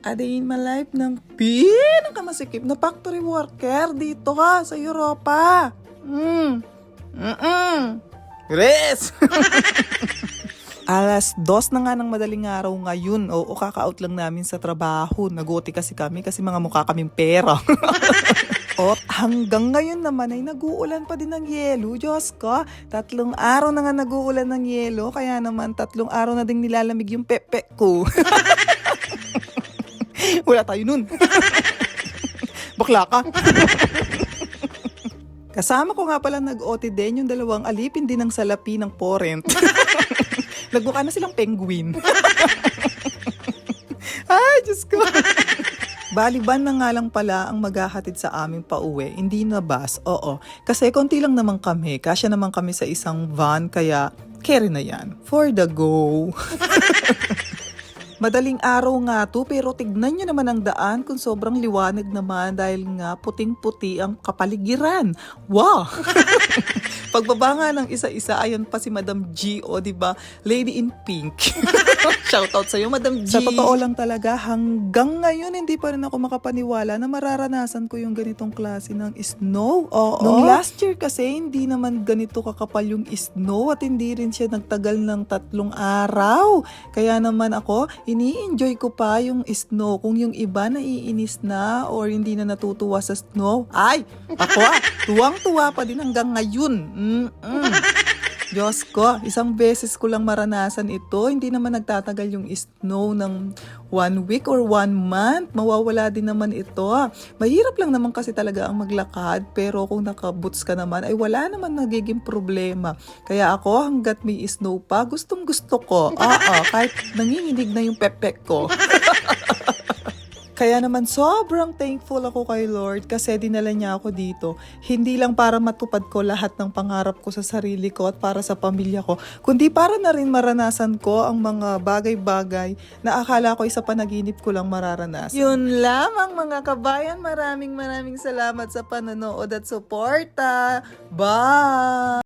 A day in my life ng pinakamasikip na factory worker dito sa Europa. Chris! Alas 2 na nga ng madaling araw ngayon. Oo, kaka-out lang namin sa trabaho. Naguti kasi kami kasi mga mukha kaming pera. At hanggang ngayon naman ay nag-uulan pa din ng yelo. Diyos ko, 3 araw na nga nag-uulan ng yelo. Kaya naman 3 araw na ding nilalamig yung pepe ko. Wala tayo nun. Bakla ka. Kasama ko nga pala nag-OT din yung 2 alipin din ng salapi ng Porent. Nagmukha na silang penguin. Ay, Diyos ko. Baliban na nga lang pala ang maghahatid sa aming pauwi. Hindi na bus, oo. Kasi konti lang naman kami. Kasya naman kami sa isang van, kaya carry na yan. For the go. Madaling araw nga to, pero tignan nyo naman ang daan kung sobrang liwanag naman dahil nga puting-puti ang kapaligiran. Wow! Pagbaba nga ng isa-isa, ayan pa si Madam G, o diba? Lady in pink. Shoutout sa'yo, Madam G. Sa totoo lang talaga, hanggang ngayon hindi pa rin ako makapaniwala na mararanasan ko yung ganitong klase ng snow. Oo. Nung last year kasi, hindi naman ganito kakapal yung snow at hindi rin siya nagtagal ng 3 araw. Kaya naman ako, ini-enjoy ko pa yung snow. Kung yung iba naiinis na or hindi na natutuwa sa snow, ay, ako tuwang-tuwa pa din hanggang ngayon. Diyos ko, isang beses ko lang maranasan ito. Hindi naman nagtatagal yung snow ng 1 week or 1 month. Mawawala din naman ito. Mahirap lang naman kasi talaga ang maglakad. Pero kung nakaboots ka naman, ay wala naman nagiging problema. Kaya ako, hanggat may snow pa, gustong gusto ko. Kahit nanginginig na yung pepek ko. Kaya naman sobrang thankful ako kay Lord kasi dinala niya ako dito. Hindi lang para matupad ko lahat ng pangarap ko sa sarili ko at para sa pamilya ko, kundi para na rin maranasan ko ang mga bagay-bagay na akala ko sa panaginip ko lang mararanasan. Yun lamang mga kabayan, maraming salamat sa panonood at suporta. Bye!